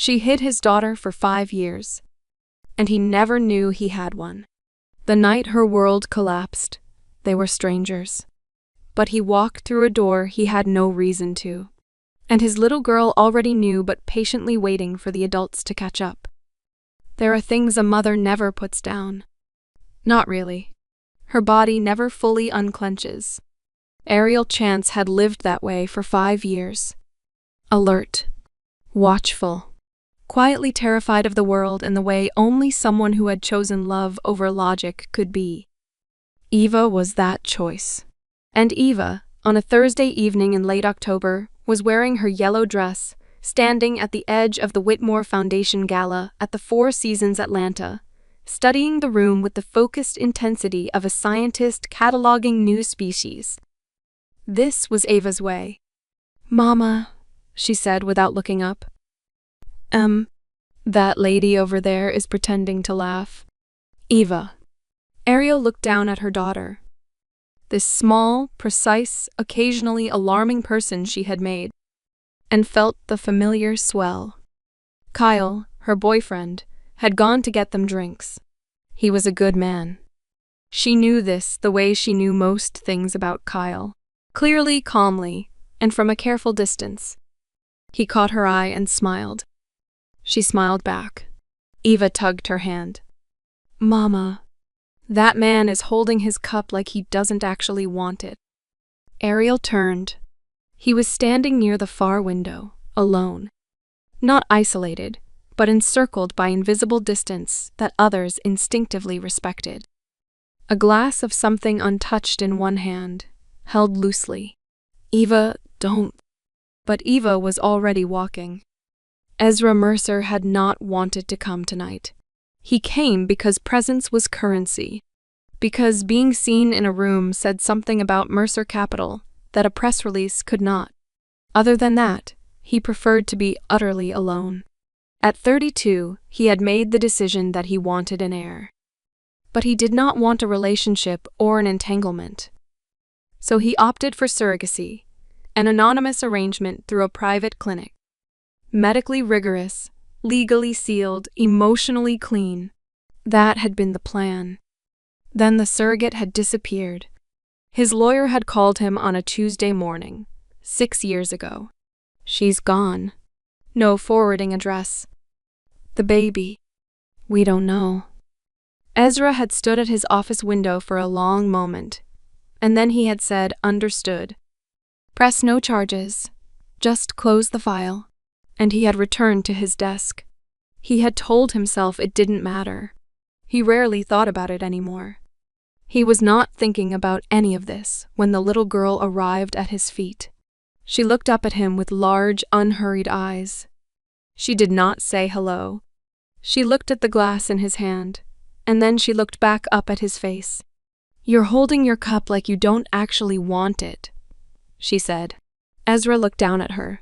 She hid his daughter for 5 years, and he never knew he had one. The night her world collapsed, they were strangers. But he walked through a door he had no reason to. And his little girl already knew, but patiently waiting for the adults to catch up. There are things a mother never puts down. Not really. Her body never fully unclenches. Ariel Chance had lived that way for 5 years. Alert. Watchful. Quietly terrified of the world in the way only someone who had chosen love over logic could be. Eva was that choice. And Eva, on a Thursday evening in late October, was wearing her yellow dress, standing at the edge of the Whitmore Foundation Gala at the Four Seasons Atlanta, studying the room with the focused intensity of a scientist cataloging new species. This was Eva's way. "Mama," she said without looking up. That lady over there is pretending to laugh." "Eva." Ariel looked down at her daughter. This small, precise, occasionally alarming person she had made, and felt the familiar swell. Kyle, her boyfriend, had gone to get them drinks. He was a good man. She knew this the way she knew most things about Kyle, clearly, calmly, and from a careful distance. He caught her eye and smiled. She smiled back. Eva tugged her hand. "Mama, that man is holding his cup like he doesn't actually want it." Ariel turned. He was standing near the far window, alone. Not isolated, but encircled by invisible distance that others instinctively respected. A glass of something untouched in one hand, held loosely. "Eva, don't." But Eva was already walking. Ezra Mercer had not wanted to come tonight. He came because presence was currency, because being seen in a room said something about Mercer Capital that a press release could not. Other than that, he preferred to be utterly alone. At 32, he had made the decision that he wanted an heir. But he did not want a relationship or an entanglement. So he opted for surrogacy, an anonymous arrangement through a private clinic. Medically rigorous, legally sealed, emotionally clean. That had been the plan. Then the surrogate had disappeared. His lawyer had called him on a Tuesday morning, 6 years ago. "She's gone. No forwarding address." "The baby? We don't know." Ezra had stood at his office window for a long moment, and then he had said, "Understood. Press no charges. Just close the file." And he had returned to his desk. He had told himself it didn't matter. He rarely thought about it anymore. He was not thinking about any of this when the little girl arrived at his feet. She looked up at him with large, unhurried eyes. She did not say hello. She looked at the glass in his hand, and then she looked back up at his face. "You're holding your cup like you don't actually want it," she said. Ezra looked down at her.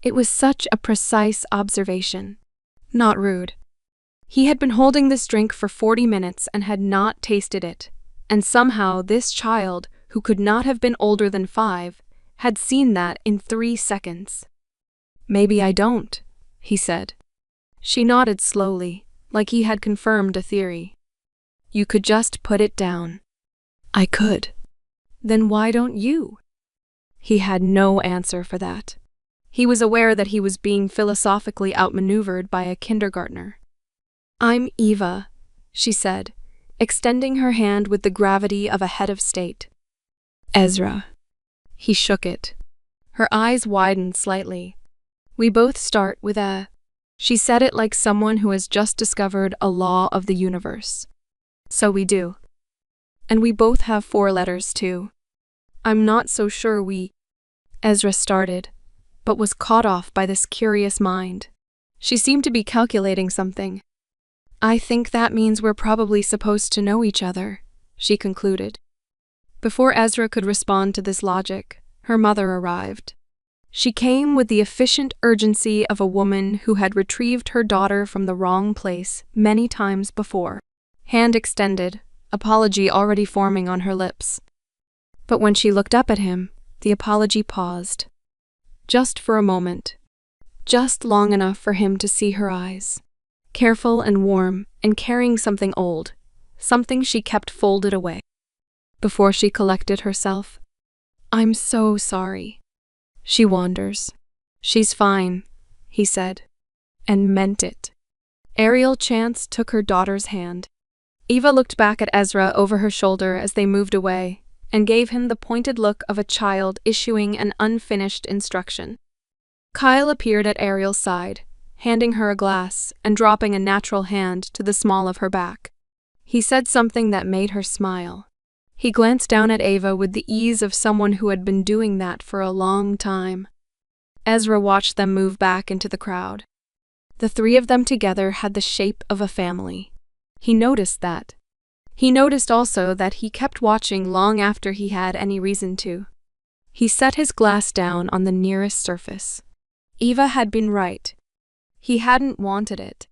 It was such a precise observation. Not rude. He had been holding this drink for 40 minutes and had not tasted it, and somehow this child, who could not have been older than 5, had seen that in 3 seconds. "Maybe I don't," he said. She nodded slowly, like he had confirmed a theory. "You could just put it down." "I could." "Then why don't you?" He had no answer for that. He was aware that he was being philosophically outmaneuvered by a kindergartner. "I'm Eva," she said, extending her hand with the gravity of a head of state. "Ezra." He shook it. Her eyes widened slightly. "We both start with a..." She said it like someone who has just discovered a law of the universe. "So we do. And we both have 4 letters, too." "I'm not so sure we..." Ezra started, but was caught off by this curious mind. She seemed to be calculating something. "I think that means we're probably supposed to know each other," she concluded. Before Ezra could respond to this logic, her mother arrived. She came with the efficient urgency of a woman who had retrieved her daughter from the wrong place many times before. Hand extended, apology already forming on her lips. But when she looked up at him, the apology paused. Just for a moment. just long enough for him to see her eyes. Careful and warm, and carrying something old, something she kept folded away. Before she collected herself, "I'm so sorry." She wanders. "She's fine," he said, and meant it. Ariel Chance took her daughter's hand. Eva looked back at Ezra over her shoulder as they moved away, and gave him the pointed look of a child issuing an unfinished instruction. Kyle appeared at Ariel's side, handing her a glass and dropping a natural hand to the small of her back. He said something that made her smile. He glanced down at Ava with the ease of someone who had been doing that for a long time. Ezra watched them move back into the crowd. The three of them together had the shape of a family. He noticed that. He noticed also that he kept watching long after he had any reason to. He set his glass down on the nearest surface. Eva had been right. He hadn't wanted it.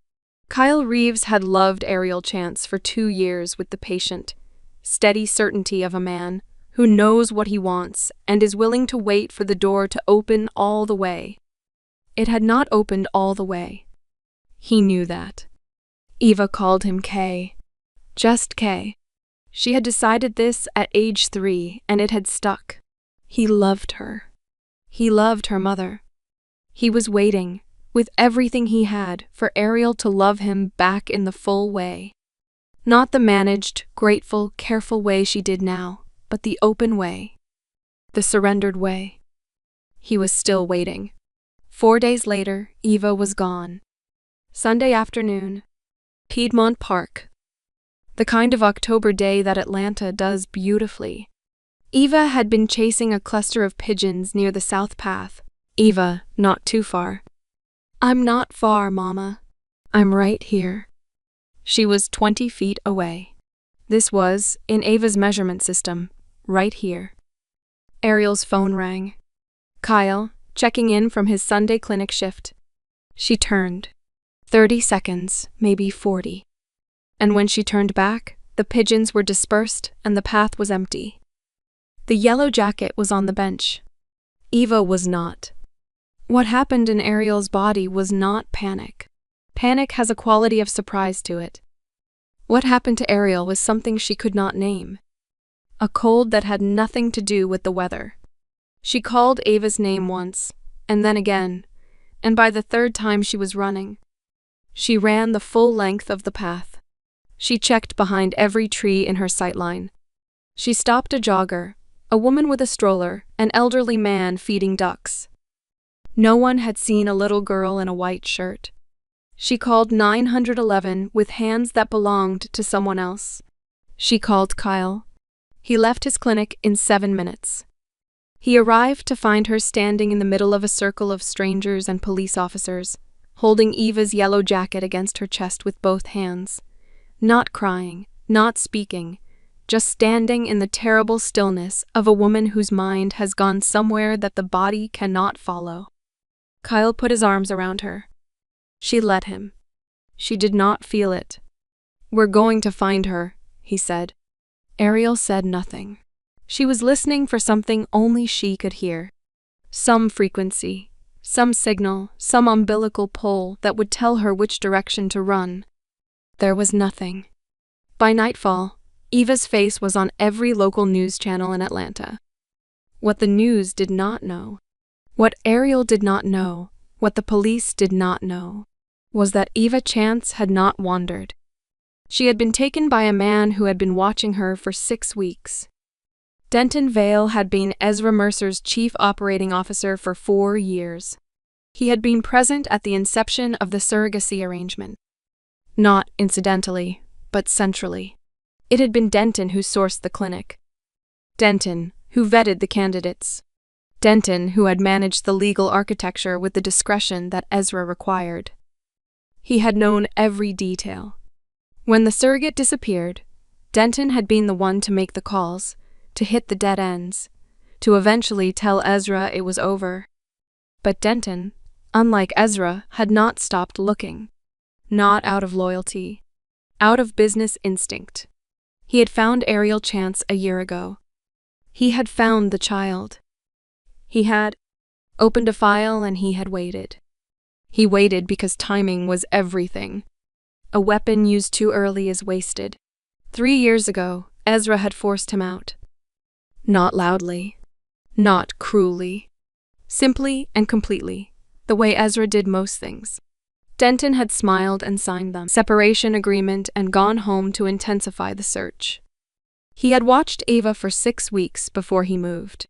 Kyle Reeves had loved Ariel Chance for 2 years with the patient, steady certainty of a man who knows what he wants and is willing to wait for the door to open all the way. It had not opened all the way. He knew that. Eva called him K. Just K. She had decided this at age 3, and it had stuck. He loved her. He loved her mother. He was waiting, with everything he had, for Ariel to love him back in the full way. Not the managed, grateful, careful way she did now, but the open way. The surrendered way. He was still waiting. 4 days later, Eva was gone. Sunday afternoon. Piedmont Park. The kind of October day that Atlanta does beautifully. Eva had been chasing a cluster of pigeons near the South Path. Eva, not too far. "I'm not far, Mama. I'm right here." She was 20 feet away. This was, in Ava's measurement system, right here. Ariel's phone rang. Kyle, checking in from his Sunday clinic shift. She turned. 30 seconds, maybe 40. And when she turned back, the pigeons were dispersed and the path was empty. The yellow jacket was on the bench. Eva was not. What happened in Ariel's body was not panic. Panic has a quality of surprise to it. What happened to Ariel was something she could not name. A cold that had nothing to do with the weather. She called Ava's name once, and then again, and by the 3rd time she was running. She ran the full length of the path. She checked behind every tree in her sightline. She stopped a jogger, a woman with a stroller, an elderly man feeding ducks. No one had seen a little girl in a white shirt. She called 911 with hands that belonged to someone else. She called Kyle. He left his clinic in 7 minutes. He arrived to find her standing in the middle of a circle of strangers and police officers, holding Eva's yellow jacket against her chest with both hands. Not crying, not speaking, just standing in the terrible stillness of a woman whose mind has gone somewhere that the body cannot follow. Kyle put his arms around her. She let him. She did not feel it. "We're going to find her," he said. Ariel said nothing. She was listening for something only she could hear. Some frequency, some signal, some umbilical pull that would tell her which direction to run. There was nothing. By nightfall, Eva's face was on every local news channel in Atlanta. What the news did not know, what Ariel did not know, what the police did not know, was that Eva Chance had not wandered. She had been taken by a man who had been watching her for 6 weeks. Denton Vale had been Ezra Mercer's chief operating officer for 4 years. He had been present at the inception of the surrogacy arrangement. Not incidentally, but centrally. It had been Denton who sourced the clinic. Denton, who vetted the candidates. Denton, who had managed the legal architecture with the discretion that Ezra required. He had known every detail. When the surrogate disappeared, Denton had been the one to make the calls, to hit the dead ends, to eventually tell Ezra it was over. But Denton, unlike Ezra, had not stopped looking. Not out of loyalty. Out of business instinct. He had found Ariel Chance a year ago. He had found the child. He had opened a file and he had waited. He waited because timing was everything. A weapon used too early is wasted. 3 years ago, Ezra had forced him out. Not loudly. Not cruelly. Simply and completely, the way Ezra did most things. Denton had smiled and signed them, separation agreement, and gone home to intensify the search. He had watched Ava for 6 weeks before he moved.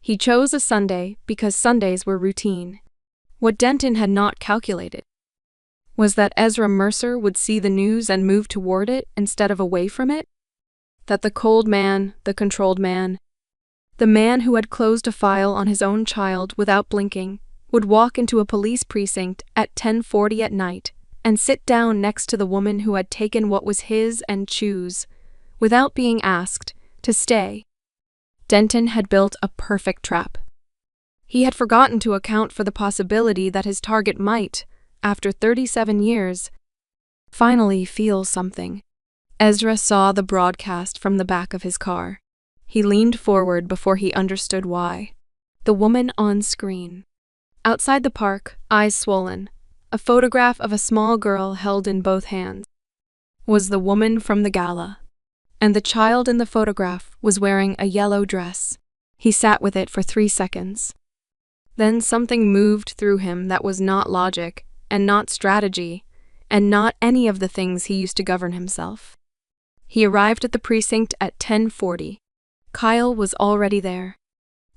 He chose a Sunday because Sundays were routine. What Denton had not calculated was that Ezra Mercer would see the news and move toward it instead of away from it. That the cold man, the controlled man, the man who had closed a file on his own child without blinking, would walk into a police precinct at 10:40 at night and sit down next to the woman who had taken what was his and choose, without being asked, to stay. Denton had built a perfect trap. He had forgotten to account for the possibility that his target might, after 37 years, finally feel something. Ezra saw the broadcast from the back of his car. He leaned forward before he understood why. The woman on screen. Outside the park, eyes swollen, a photograph of a small girl held in both hands, was the woman from the gala. And the child in the photograph was wearing a yellow dress. He sat with it for 3 seconds. Then something moved through him that was not logic, and not strategy, and not any of the things he used to govern himself. He arrived at the precinct at 10:40. Kyle was already there.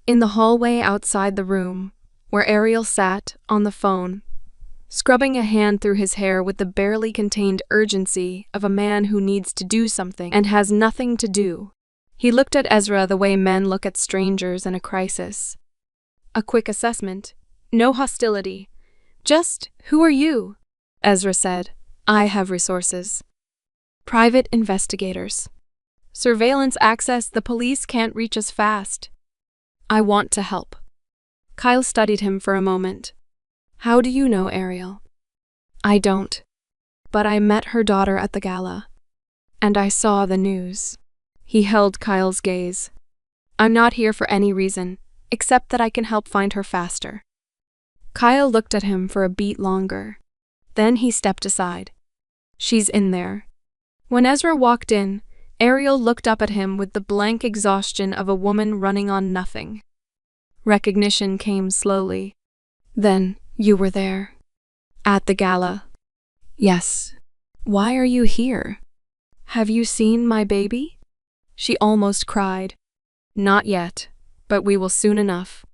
In the hallway outside the room, where Ariel sat, on the phone, scrubbing a hand through his hair with the barely contained urgency of a man who needs to do something and has nothing to do. He looked at Ezra the way men look at strangers in a crisis. A quick assessment. No hostility. Just, who are you? Ezra said, I have resources. Private investigators. Surveillance access, the police can't reach us fast. I want to help. Kyle studied him for a moment. How do you know Ariel? I don't. But I met her daughter at the gala. And I saw the news. He held Kyle's gaze. I'm not here for any reason, except that I can help find her faster. Kyle looked at him for a beat longer. Then he stepped aside. She's in there. When Ezra walked in, Ariel looked up at him with the blank exhaustion of a woman running on nothing. Recognition came slowly. Then, you were there. At the gala. Yes. Why are you here? Have you seen my baby? She almost cried. Not yet, but we will soon enough.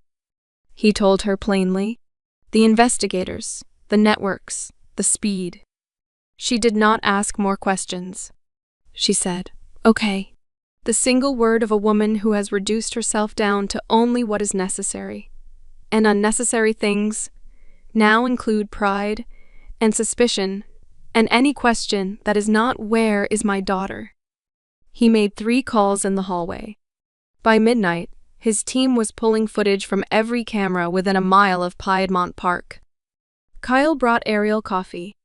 He told her plainly. The investigators, the networks, the speed. She did not ask more questions. She said, okay. The single word of a woman who has reduced herself down to only what is necessary. And unnecessary things now include pride and suspicion and any question that is not where is my daughter. He made 3 calls in the hallway. By midnight, his team was pulling footage from every camera within a mile of Piedmont Park. Kyle brought Ariel coffee.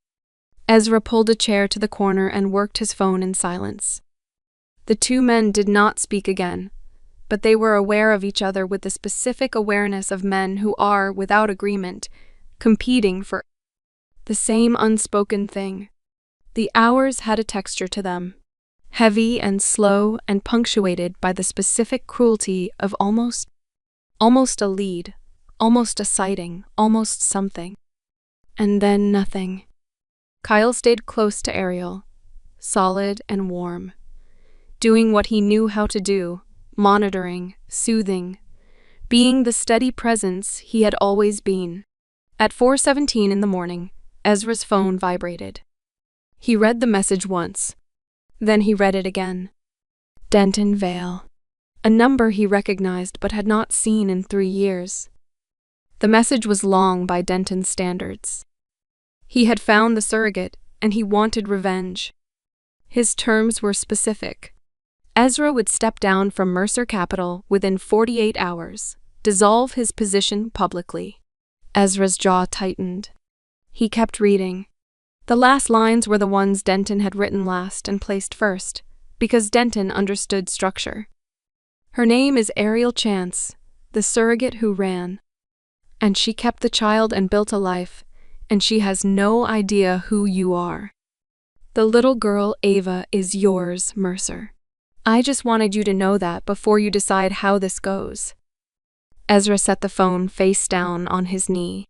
Ezra pulled a chair to the corner and worked his phone in silence. The 2 men did not speak again, but they were aware of each other with the specific awareness of men who are, without agreement, competing for the same unspoken thing. The hours had a texture to them, heavy and slow and punctuated by the specific cruelty of almost a lead, almost a sighting, almost something. And then nothing. Kyle stayed close to Ariel, solid and warm, doing what he knew how to do, monitoring, soothing, being the steady presence he had always been. At 4:17 in the morning, Ezra's phone vibrated. He read the message once. Then he read it again. Denton Vale. A number he recognized but had not seen in 3 years. The message was long by Denton's standards. He had found the surrogate, and he wanted revenge. His terms were specific. Ezra would step down from Mercer Capital within 48 hours, dissolve his position publicly. Ezra's jaw tightened. He kept reading. The last lines were the ones Denton had written last and placed first, because Denton understood structure. Her name is Ariel Chance, the surrogate who ran. And she kept the child and built a life, and she has no idea who you are. The little girl, Ava, is yours, Mercer. I just wanted you to know that before you decide how this goes." Ezra set the phone face down on his knee.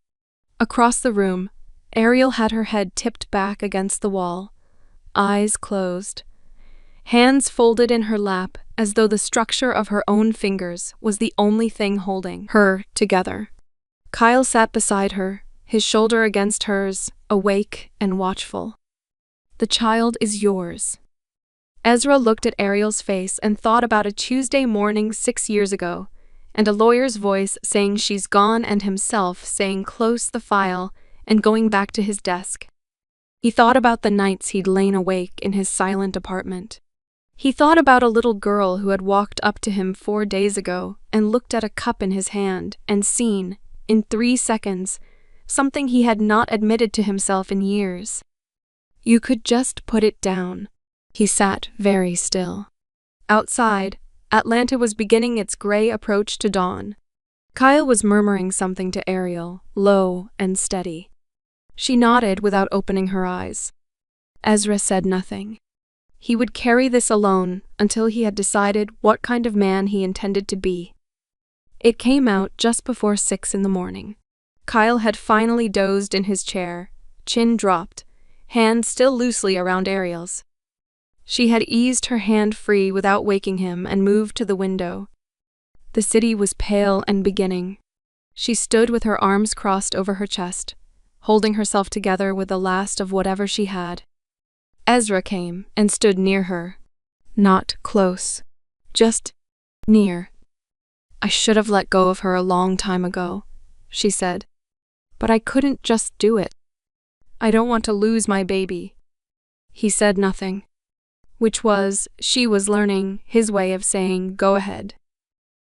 Across the room, Ariel had her head tipped back against the wall, eyes closed, hands folded in her lap as though the structure of her own fingers was the only thing holding her together. Kyle sat beside her, his shoulder against hers, awake and watchful. "The child is yours." Ezra looked at Ariel's face and thought about a Tuesday morning 6 years ago, and a lawyer's voice saying she's gone and himself saying close the file and going back to his desk. He thought about the nights he'd lain awake in his silent apartment. He thought about a little girl who had walked up to him 4 days ago and looked at a cup in his hand and seen, in 3 seconds, something he had not admitted to himself in years. "You could just put it down." He sat very still. Outside, Atlanta was beginning its gray approach to dawn. Kyle was murmuring something to Ariel, low and steady. She nodded without opening her eyes. Ezra said nothing. He would carry this alone until he had decided what kind of man he intended to be. It came out just before 6 in the morning. Kyle had finally dozed in his chair, chin dropped, hand still loosely around Ariel's. She had eased her hand free without waking him and moved to the window. The city was pale and beginning. She stood with her arms crossed over her chest, holding herself together with the last of whatever she had. Ezra came and stood near her. Not close, just near. "I should have let go of her a long time ago," she said. "But I couldn't just do it. I don't want to lose my baby." He said nothing, which was, she was learning, his way of saying, "Go ahead."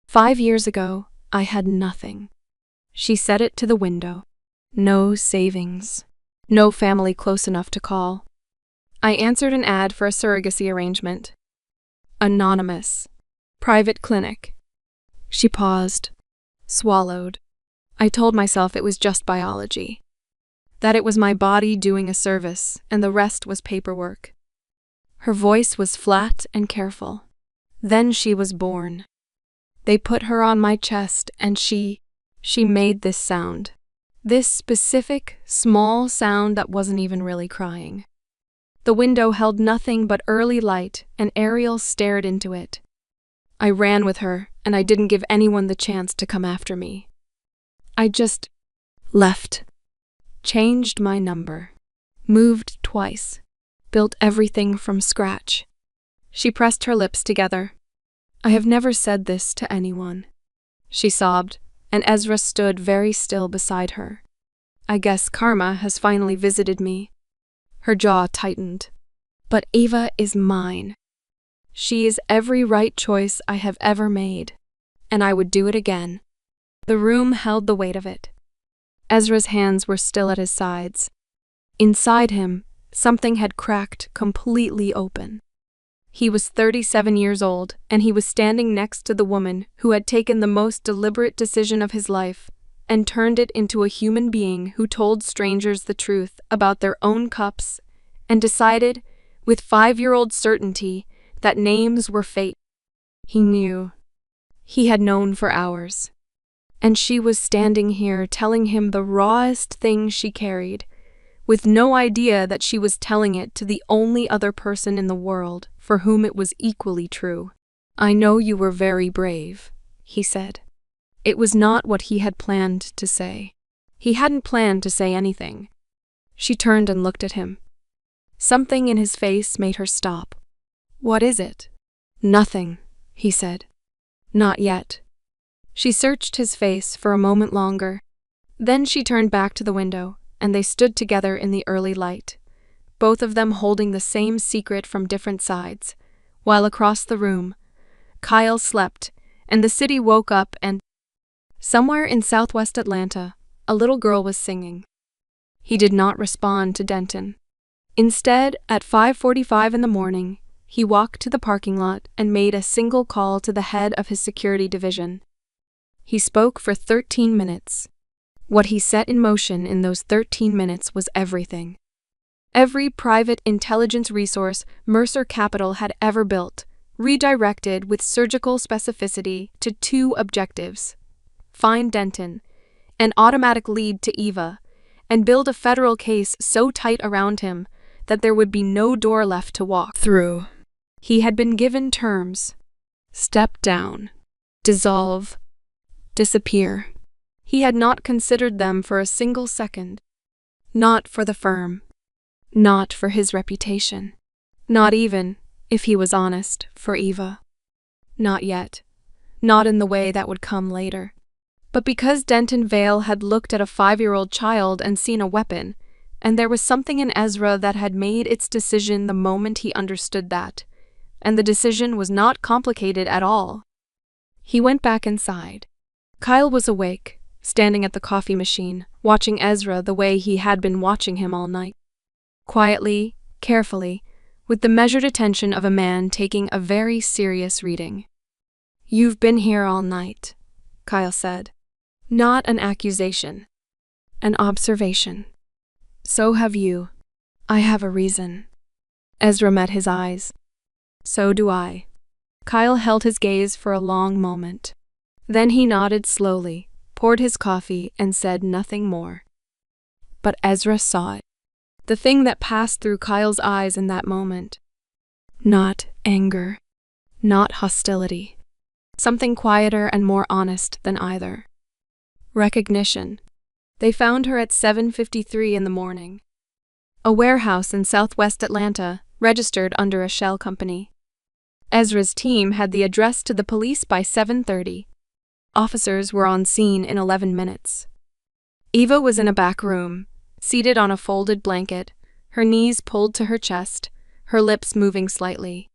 5 years ago, I had nothing. She said it to the window. No savings. No family close enough to call. I answered an ad for a surrogacy arrangement. Anonymous. Private clinic. She paused. Swallowed. I told myself it was just biology. That it was my body doing a service, and the rest was paperwork. Her voice was flat and careful. Then she was born. They put her on my chest, and she made this sound. This specific, small sound that wasn't even really crying. The window held nothing but early light, and Ariel stared into it. I ran with her, and I didn't give anyone the chance to come after me. I just left. Changed my number. Moved twice. Built everything from scratch. She pressed her lips together. "I have never said this to anyone," she sobbed, and Ezra stood very still beside her. "I guess karma has finally visited me." Her jaw tightened. "But Ava is mine. She is every right choice I have ever made, and I would do it again." The room held the weight of it. Ezra's hands were still at his sides. Inside him, something had cracked completely open. He was 37 years old, and he was standing next to the woman who had taken the most deliberate decision of his life and turned it into a human being who told strangers the truth about their own cups and decided, with 5-year-old certainty, that names were fate. He knew. He had known for hours. And she was standing here telling him the rawest thing she carried, with no idea that she was telling it to the only other person in the world for whom it was equally true. "I know you were very brave," he said. It was not what he had planned to say. He hadn't planned to say anything. She turned and looked at him. Something in his face made her stop. "What is it?" "Nothing," he said. "Not yet." She searched his face for a moment longer. Then she turned back to the window, and they stood together in the early light, both of them holding the same secret from different sides, while across the room, Kyle slept, and the city woke up and somewhere in southwest Atlanta, a little girl was singing. He did not respond to Denton. Instead, at 5:45 in the morning, he walked to the parking lot and made a single call to the head of his security division. He spoke for 13 minutes. What he set in motion in those 13 minutes was everything. Every private intelligence resource Mercer Capital had ever built, redirected with surgical specificity to two objectives: find Denton, an automatic lead to Eva, and build a federal case so tight around him that there would be no door left to walk through. He had been given terms: step down, dissolve, disappear. He had not considered them for a single second. Not for the firm. Not for his reputation. Not even, if he was honest, for Eva. Not yet. Not in the way that would come later. But because Denton Vale had looked at a 5-year-old child and seen a weapon, and there was something in Ezra that had made its decision the moment he understood that, and the decision was not complicated at all. He went back inside. Kyle was awake, standing at the coffee machine, watching Ezra the way he had been watching him all night. Quietly, carefully, with the measured attention of a man taking a very serious reading. "You've been here all night," Kyle said. Not an accusation. An observation. "So have you. I have a reason." Ezra met his eyes. "So do I." Kyle held his gaze for a long moment. Then he nodded slowly, poured his coffee, and said nothing more. But Ezra saw it. The thing that passed through Kyle's eyes in that moment. Not anger. Not hostility. Something quieter and more honest than either. Recognition. They found her at 7:53 in the morning. A warehouse in southwest Atlanta, registered under a shell company. Ezra's team had the address to the police by 7:30. Officers were on scene in 11 minutes. Eva was in a back room, seated on a folded blanket, her knees pulled to her chest, her lips moving slightly.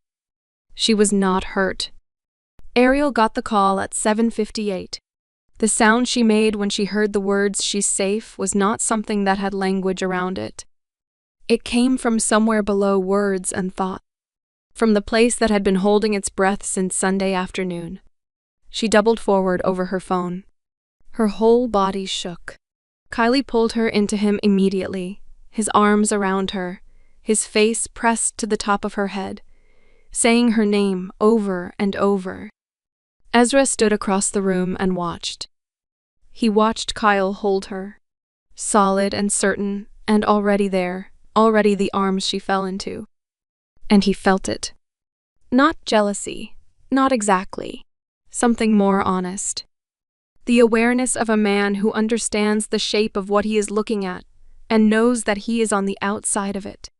She was not hurt. Ariel got the call at 7:58. The sound she made when she heard the words "she's safe" was not something that had language around it. It came from somewhere below words and thought. From the place that had been holding its breath since Sunday afternoon. She doubled forward over her phone. Her whole body shook. Kylie pulled her into him immediately, his arms around her, his face pressed to the top of her head, saying her name over and over. Ezra stood across the room and watched. He watched Kyle hold her, solid and certain, and already there, already the arms she fell into. And he felt it. Not jealousy, not exactly. Something more honest. The awareness of a man who understands the shape of what he is looking at and knows that he is on the outside of it.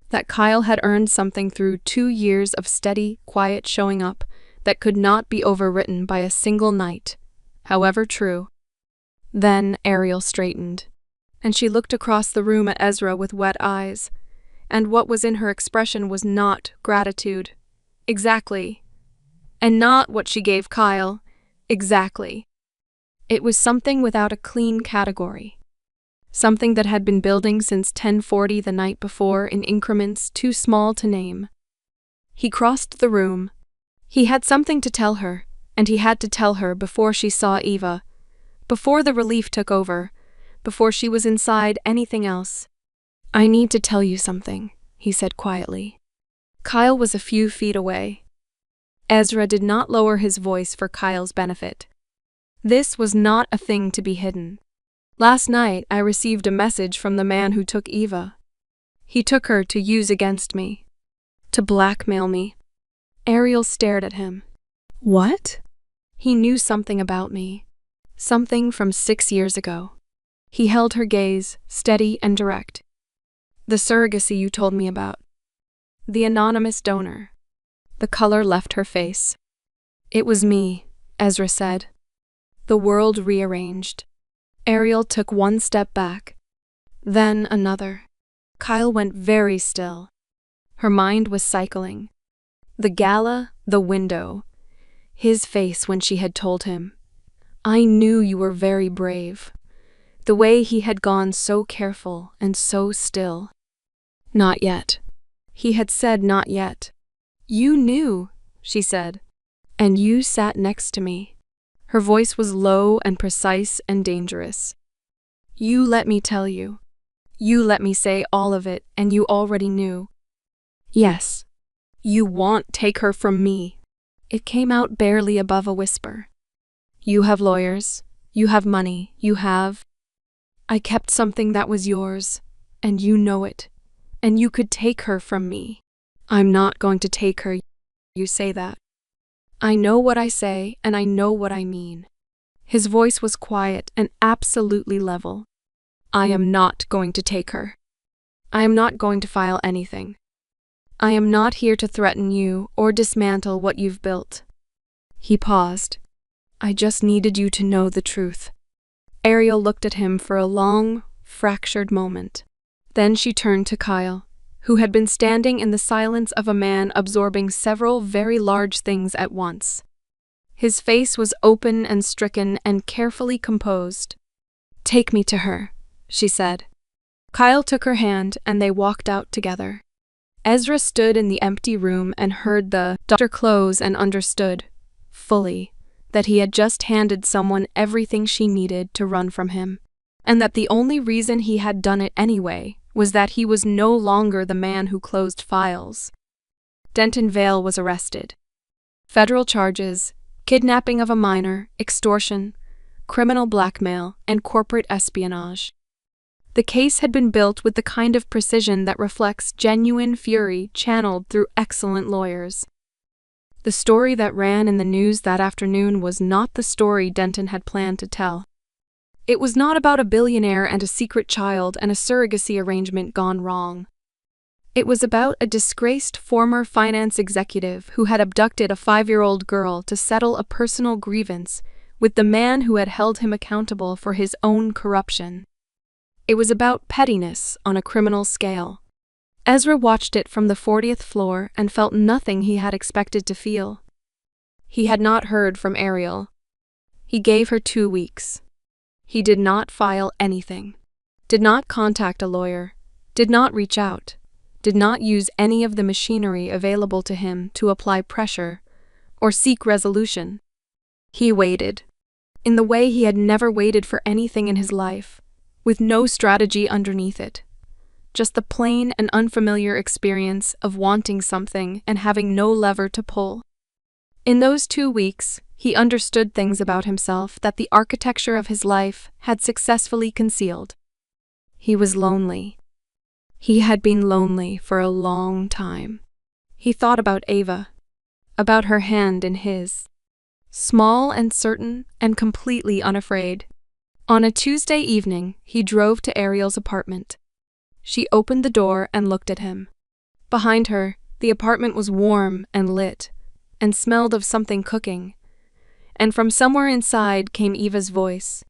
That Kyle had earned something through 2 years of steady, quiet showing up that could not be overwritten by a single night, however true. Then Ariel straightened, and she looked across the room at Ezra with wet eyes, and what was in her expression was not gratitude. Exactly. And not what she gave Kyle. Exactly. It was something without a clean category. Something that had been building since 10:40 the night before in increments too small to name. He crossed the room. He had something to tell her, and he had to tell her before she saw Eva, before the relief took over, before she was inside anything else. "I need to tell you something," he said quietly. Kyle was a few feet away. Ezra did not lower his voice for Kyle's benefit. This was not a thing to be hidden. "Last night I received a message from the man who took Eva. He took her to use against me. To blackmail me." Ariel stared at him. "What?" "He knew something about me. Something from 6 years ago." He held her gaze, steady and direct. "The surrogacy you told me about. The anonymous donor." The color left her face. "It was me," Ezra said. The world rearranged. Ariel took one step back. Then another. Kyle went very still. Her mind was cycling. The gala, the window. His face when she had told him. "I knew you were very brave." The way he had gone so careful and so still. "Not yet." He had said not yet. "You knew," she said. "And you sat next to me." Her voice was low and precise and dangerous. You let me tell you. You let me say all of it, and you already knew. Yes. You won't take her from me. It came out barely above a whisper. You have lawyers. You have money. You have... I kept something that was yours, and you know it. And you could take her from me. I'm not going to take her. You say that. I know what I say, and I know what I mean. His voice was quiet and absolutely level. I am not going to take her. I am not going to file anything. I am not here to threaten you or dismantle what you've built. He paused. I just needed you to know the truth. Ariel looked at him for a long, fractured moment. Then she turned to Kyle, who had been standing in the silence of a man absorbing several very large things at once. His face was open and stricken and carefully composed. Take me to her, she said. Kyle took her hand and they walked out together. Ezra stood in the empty room and heard the door close and understood, fully, that he had just handed someone everything she needed to run from him, and that the only reason he had done it anyway was that he was no longer the man who closed files. Denton Vale was arrested. Federal charges, kidnapping of a minor, extortion, criminal blackmail, and corporate espionage. The case had been built with the kind of precision that reflects genuine fury channeled through excellent lawyers. The story that ran in the news that afternoon was not the story Denton had planned to tell. It was not about a billionaire and a secret child and a surrogacy arrangement gone wrong. It was about a disgraced former finance executive who had abducted a 5-year-old girl to settle a personal grievance with the man who had held him accountable for his own corruption. It was about pettiness on a criminal scale. Ezra watched it from the 40th floor and felt nothing he had expected to feel. He had not heard from Ariel. He gave her 2 weeks. He did not file anything, did not contact a lawyer, did not reach out, did not use any of the machinery available to him to apply pressure or seek resolution. He waited, in the way he had never waited for anything in his life, with no strategy underneath it. Just the plain and unfamiliar experience of wanting something and having no lever to pull. In those 2 weeks, he understood things about himself that the architecture of his life had successfully concealed. He was lonely. He had been lonely for a long time. He thought about Ava, about her hand in his, small and certain and completely unafraid. On a Tuesday evening, he drove to Ariel's apartment. She opened the door and looked at him. Behind her, the apartment was warm and lit, and smelled of something cooking. And from somewhere inside came Eva's voice.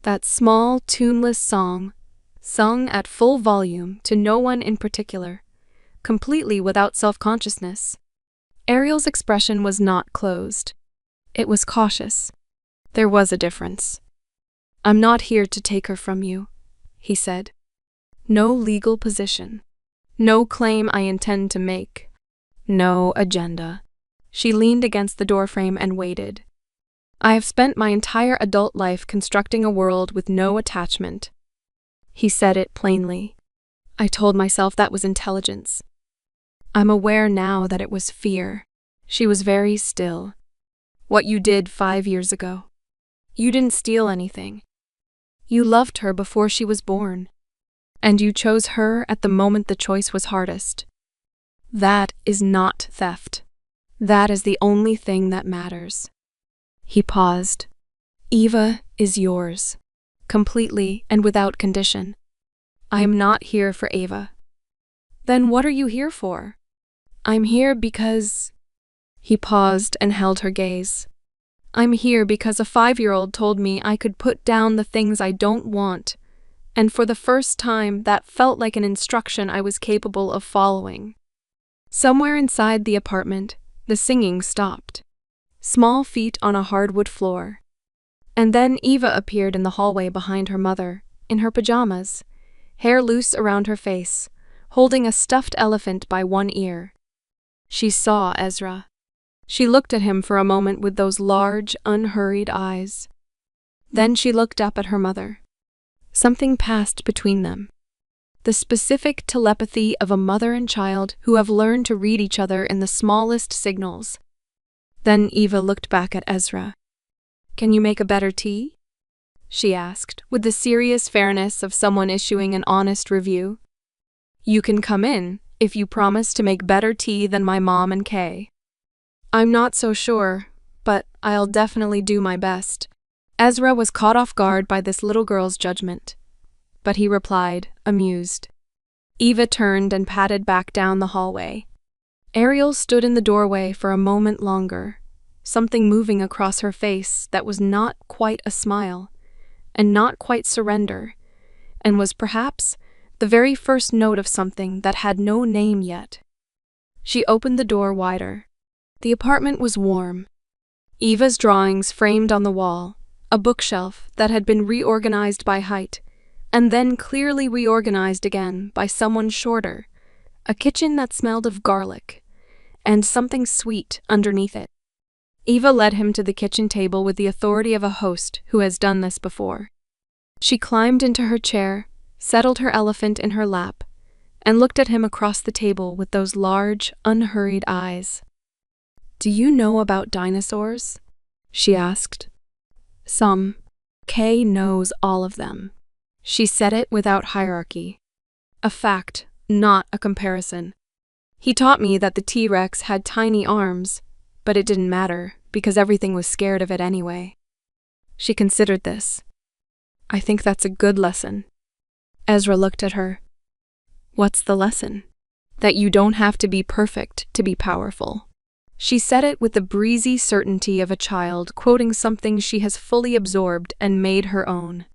That small, tuneless song, sung at full volume to no one in particular, completely without self-consciousness. Ariel's expression was not closed. It was cautious. There was a difference. I'm not here to take her from you, he said. No legal position. No claim I intend to make. No agenda. She leaned against the doorframe and waited. I have spent my entire adult life constructing a world with no attachment. He said it plainly. I told myself that was intelligence. I'm aware now that it was fear. She was very still. What you did 5 years ago. You didn't steal anything. You loved her before she was born. And you chose her at the moment the choice was hardest. That is not theft. That is the only thing that matters. He paused. Eva is yours. Completely and without condition. I am not here for Ava. Then what are you here for? I'm here because... He paused and held her gaze. I'm here because a 5-year-old told me I could put down the things I don't want, and for the first time that felt like an instruction I was capable of following. Somewhere inside the apartment, the singing stopped. Small feet on a hardwood floor. And then Eva appeared in the hallway behind her mother, in her pajamas, hair loose around her face, holding a stuffed elephant by one ear. She saw Ezra. She looked at him for a moment with those large, unhurried eyes. Then she looked up at her mother. Something passed between them. The specific telepathy of a mother and child who have learned to read each other in the smallest signals. Then Eva looked back at Ezra. "Can you make a better tea?" she asked, with the serious fairness of someone issuing an honest review. "You can come in if you promise to make better tea than my mom and Kay." "I'm not so sure, but I'll definitely do my best." Ezra was caught off guard by this little girl's judgment, but he replied, amused. Eva turned and padded back down the hallway. Ariel stood in the doorway for a moment longer, something moving across her face that was not quite a smile, and not quite surrender, and was perhaps the very first note of something that had no name yet. She opened the door wider. The apartment was warm. Eva's drawings framed on the wall, a bookshelf that had been reorganized by height, and then clearly reorganized again by someone shorter, a kitchen that smelled of garlic, and something sweet underneath it. Eva led him to the kitchen table with the authority of a host who has done this before. She climbed into her chair, settled her elephant in her lap, and looked at him across the table with those large, unhurried eyes. "Do you know about dinosaurs?" she asked. "Some. Kay knows all of them." She said it without hierarchy. A fact, not a comparison. "He taught me that the T-Rex had tiny arms, but it didn't matter because everything was scared of it anyway." She considered this. "I think that's a good lesson." Ezra looked at her. "What's the lesson?" "That you don't have to be perfect to be powerful." She said it with the breezy certainty of a child quoting something she has fully absorbed and made her own.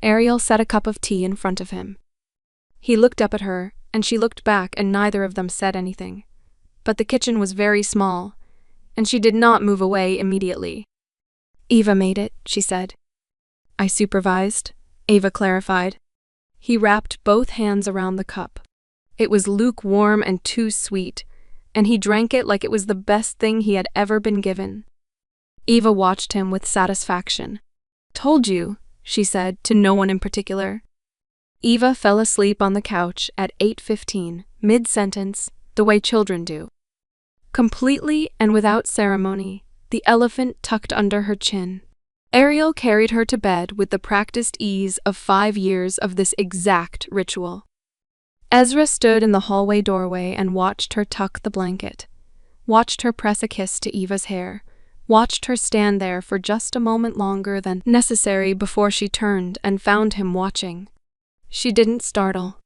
Ariel set a cup of tea in front of him. He looked up at her, and she looked back, and neither of them said anything. But the kitchen was very small, and she did not move away immediately. "Eva made it," she said. "I supervised," Eva clarified. He wrapped both hands around the cup. It was lukewarm and too sweet, and he drank it like it was the best thing he had ever been given. Eva watched him with satisfaction. "Told you," she said to no one in particular. Eva fell asleep on the couch at 8:15, mid-sentence, the way children do. Completely and without ceremony, the elephant tucked under her chin. Ariel carried her to bed with the practiced ease of 5 years of this exact ritual. Ezra stood in the hallway doorway and watched her tuck the blanket, watched her press a kiss to Eva's hair, watched her stand there for just a moment longer than necessary before she turned and found him watching. She didn't startle.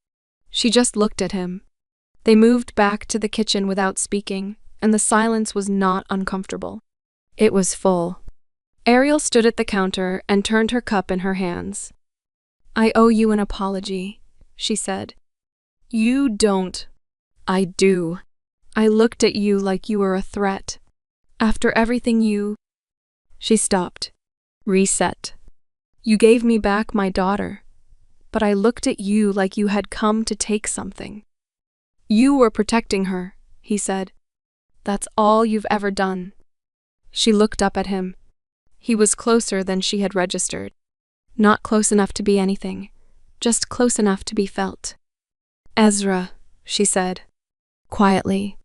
She just looked at him. They moved back to the kitchen without speaking, and the silence was not uncomfortable. It was full. Ariel stood at the counter and turned her cup in her hands. "I owe you an apology," she said. "You don't." "I do. I looked at you like you were a threat. After everything you—" She stopped. Reset. "You gave me back my daughter, but I looked at you like you had come to take something." "You were protecting her," he said. "That's all you've ever done." She looked up at him. He was closer than she had registered. Not close enough to be anything, just close enough to be felt. "Ezra," she said, quietly.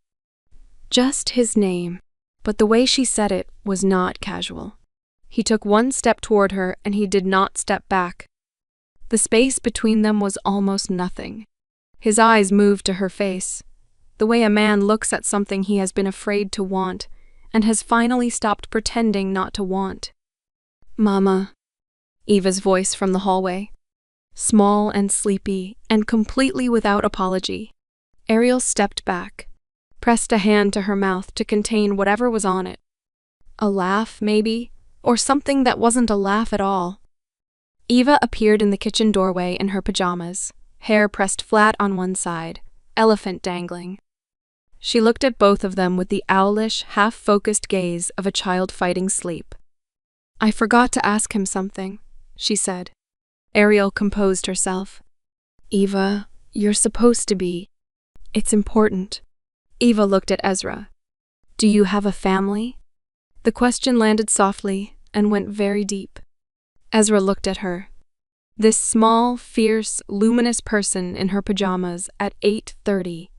Just his name, but the way she said it was not casual. He took one step toward her and he did not step back. The space between them was almost nothing. His eyes moved to her face, the way a man looks at something he has been afraid to want and has finally stopped pretending not to want. "Mama," Eva's voice from the hallway. Small and sleepy, and completely without apology. Ariel stepped back, pressed a hand to her mouth to contain whatever was on it. A laugh, maybe, or something that wasn't a laugh at all. Eva appeared in the kitchen doorway in her pajamas, hair pressed flat on one side, elephant dangling. She looked at both of them with the owlish, half-focused gaze of a child fighting sleep. "I forgot to ask him something," she said. Ariel composed herself. "Eva, you're supposed to be. It's important." Eva looked at Ezra. "Do you have a family?" The question landed softly and went very deep. Ezra looked at her. This small, fierce, luminous person in her pajamas at 8:30,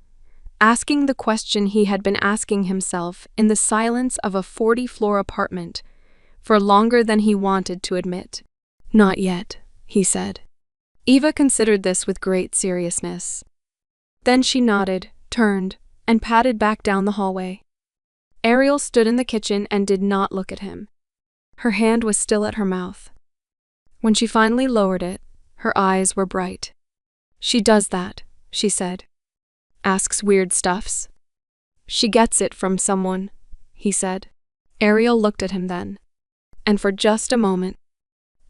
asking the question he had been asking himself in the silence of a 40-floor apartment for longer than he wanted to admit. "Not yet," he said. Eva considered this with great seriousness. Then she nodded, turned, and padded back down the hallway. Ariel stood in the kitchen and did not look at him. Her hand was still at her mouth. When she finally lowered it, her eyes were bright. "She does that," she said. "Asks weird stuffs. She gets it from someone," he said. Ariel looked at him then. And for just a moment,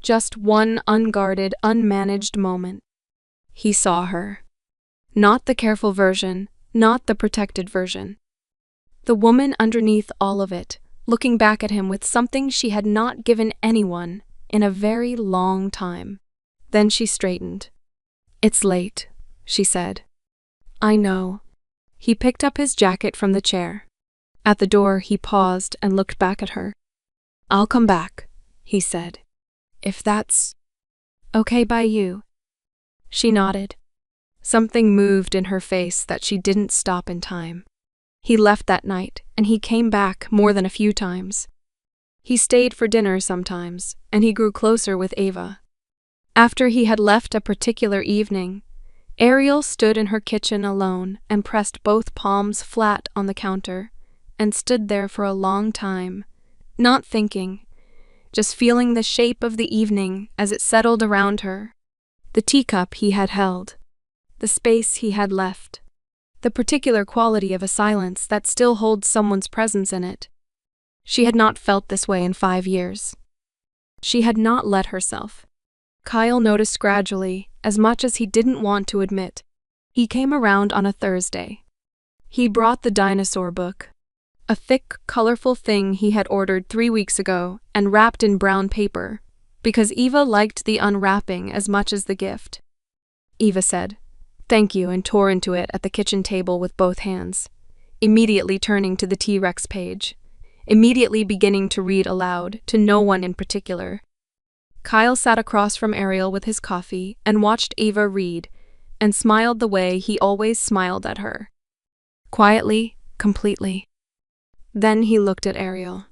just one unguarded, unmanaged moment, he saw her. Not the careful version, not the protected version. The woman underneath all of it, looking back at him with something she had not given anyone in a very long time. Then she straightened. "It's late," she said. "I know." He picked up his jacket from the chair. At the door, he paused and looked back at her. "I'll come back," he said. "If that's okay by you." She nodded. Something moved in her face that she didn't stop in time. He left that night, and he came back more than a few times. He stayed for dinner sometimes, and he grew closer with Eva. After he had left a particular evening, Ariel stood in her kitchen alone and pressed both palms flat on the counter, and stood there for a long time, not thinking, just feeling the shape of the evening as it settled around her, the teacup he had held, the space he had left, the particular quality of a silence that still holds someone's presence in it. She had not felt this way in 5 years. She had not let herself. Kyle noticed gradually, as much as he didn't want to admit. He came around on a Thursday. He brought the dinosaur book, a thick, colorful thing he had ordered 3 weeks ago and wrapped in brown paper, because Eva liked the unwrapping as much as the gift. Eva said, "Thank you," and tore into it at the kitchen table with both hands, immediately turning to the T-Rex page, immediately beginning to read aloud, to no one in particular. Kyle sat across from Ariel with his coffee and watched Eva read, and smiled the way he always smiled at her. Quietly, completely. Then he looked at Ariel.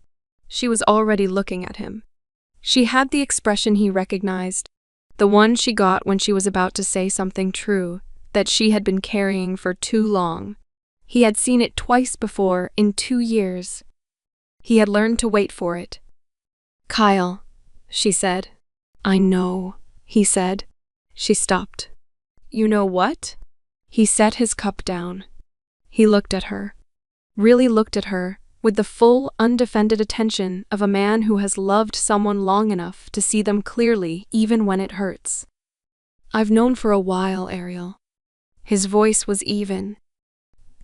She was already looking at him. She had the expression he recognized, the one she got when she was about to say something true that she had been carrying for too long. He had seen it twice before in 2 years. He had learned to wait for it. "Kyle," she said. "I know," he said. She stopped. "You know what?" He set his cup down. He looked at her. Really looked at her, with the full, undefended attention of a man who has loved someone long enough to see them clearly even when it hurts. "I've known for a while, Ariel." His voice was even,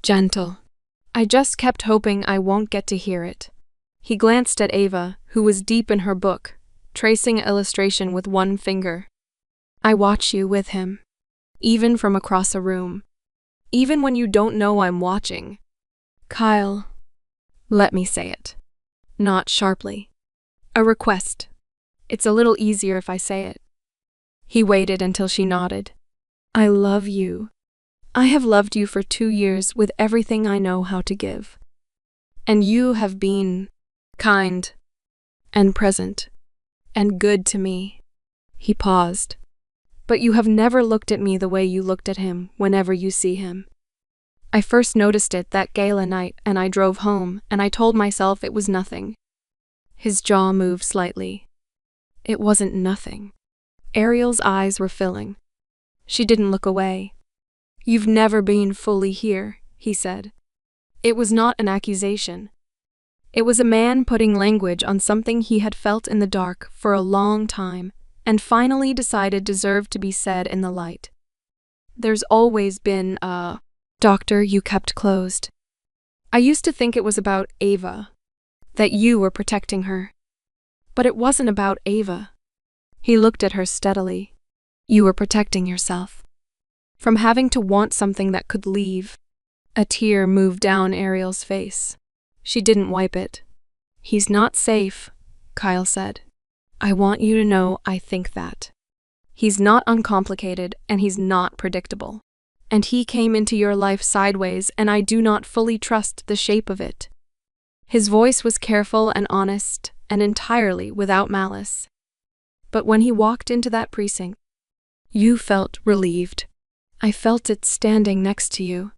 gentle. "I just kept hoping I won't get to hear it." He glanced at Eva, who was deep in her book, tracing an illustration with one finger. "I watch you with him, even from across a room, even when you don't know I'm watching." "Kyle." "Let me say it. Not sharply. A request. It's a little easier if I say it." He waited until she nodded. "I love you. I have loved you for 2 years with everything I know how to give. And you have been kind and present and good to me." He paused. "But you have never looked at me the way you looked at him whenever you see him. I first noticed it that gala night, and I drove home, and I told myself it was nothing." His jaw moved slightly. "It wasn't nothing." Ariel's eyes were filling. She didn't look away. "You've never been fully here," he said. It was not an accusation. It was a man putting language on something he had felt in the dark for a long time, and finally decided deserved to be said in the light. "There's always been a doctor you kept closed. I used to think it was about Ava, that you were protecting her. But it wasn't about Ava." He looked at her steadily. "You were protecting yourself. From having to want something that could leave." A tear moved down Ariel's face. She didn't wipe it. "He's not safe," Kyle said. "I want you to know I think that." He's not uncomplicated, and he's not predictable. And he came into your life sideways, and I do not fully trust the shape of it." His voice was careful and honest, and entirely without malice. But when he walked into that precinct, you felt relieved. I felt it standing next to you.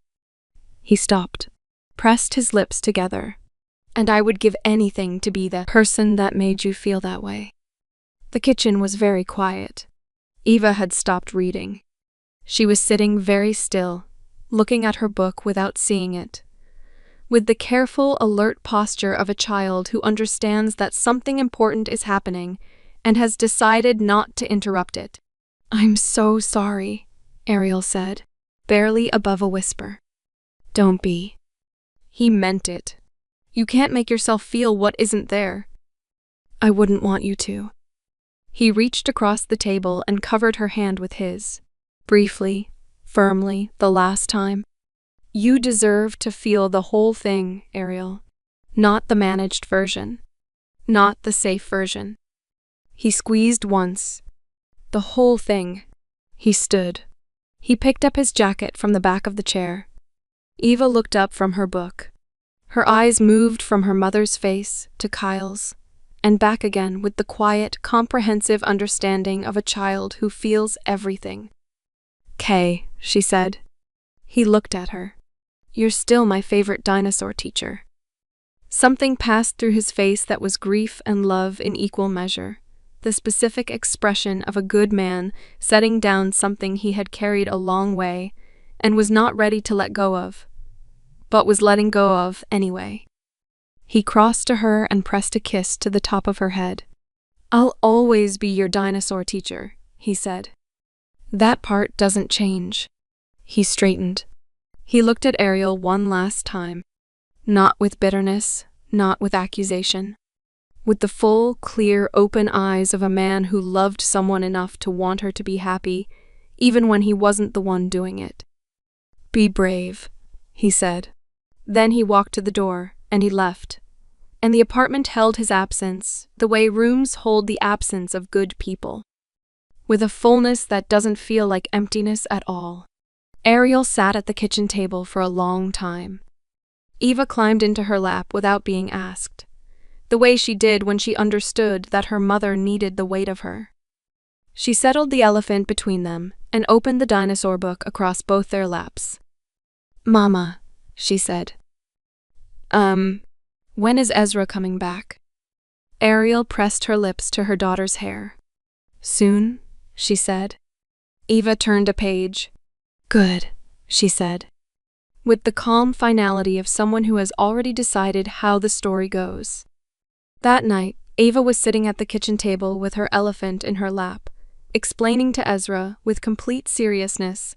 He stopped, pressed his lips together. And I would give anything to be the person that made you feel that way. The kitchen was very quiet. Eva had stopped reading. She was sitting very still, looking at her book without seeing it, with the careful, alert posture of a child who understands that something important is happening and has decided not to interrupt it. "I'm so sorry," Ariel said, barely above a whisper. "Don't be." He meant it. You can't make yourself feel what isn't there. I wouldn't want you to. He reached across the table and covered her hand with his. Briefly, firmly, the last time. You deserve to feel the whole thing, Ariel. Not the managed version. Not the safe version. He squeezed once. The whole thing. He stood. He picked up his jacket from the back of the chair. Eva looked up from her book. Her eyes moved from her mother's face to Kyle's, and back again with the quiet, comprehensive understanding of a child who feels everything. "Kay," she said. He looked at her. "You're still my favorite dinosaur teacher." Something passed through his face that was grief and love in equal measure, the specific expression of a good man setting down something he had carried a long way and was not ready to let go of, but was letting go of anyway. He crossed to her and pressed a kiss to the top of her head. "I'll always be your dinosaur teacher," he said. "That part doesn't change." He straightened. He looked at Ariel one last time. Not with bitterness, not with accusation. With the full, clear, open eyes of a man who loved someone enough to want her to be happy, even when he wasn't the one doing it. "Be brave," he said. Then he walked to the door, and he left. And the apartment held his absence, the way rooms hold the absence of good people. With a fullness that doesn't feel like emptiness at all. Ariel sat at the kitchen table for a long time. Eva climbed into her lap without being asked, the way she did when she understood that her mother needed the weight of her. She settled the elephant between them and opened the dinosaur book across both their laps. "Mama," she said. When is Ezra coming back?" Ariel pressed her lips to her daughter's hair. "Soon," she said. Eva turned a page. "Good," she said, with the calm finality of someone who has already decided how the story goes. That night, Eva was sitting at the kitchen table with her elephant in her lap, explaining to Ezra with complete seriousness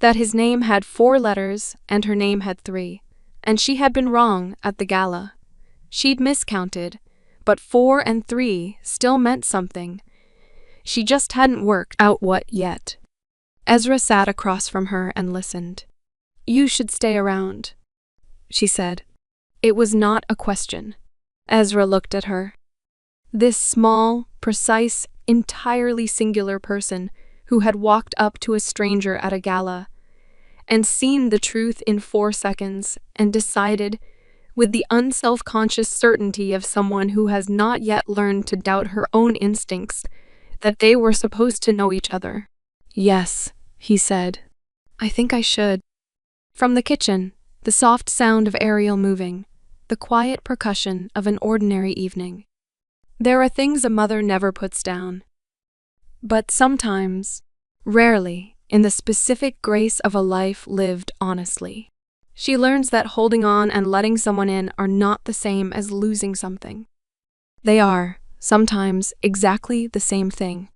that his name had 4 letters and her name had 3, and she had been wrong at the gala. She'd miscounted, but 4 and 3 still meant something. She just hadn't worked out what yet. Ezra sat across from her and listened. "You should stay around," she said. It was not a question. Ezra looked at her. This small, precise, entirely singular person who had walked up to a stranger at a gala and seen the truth in 4 seconds and decided, with the unself-conscious certainty of someone who has not yet learned to doubt her own instincts, that they were supposed to know each other. "Yes," he said. "I think I should." From the kitchen, the soft sound of Ariel moving, the quiet percussion of an ordinary evening. There are things a mother never puts down. But sometimes, rarely, in the specific grace of a life lived honestly, she learns that holding on and letting someone in are not the same as losing something. They are, sometimes, exactly the same thing.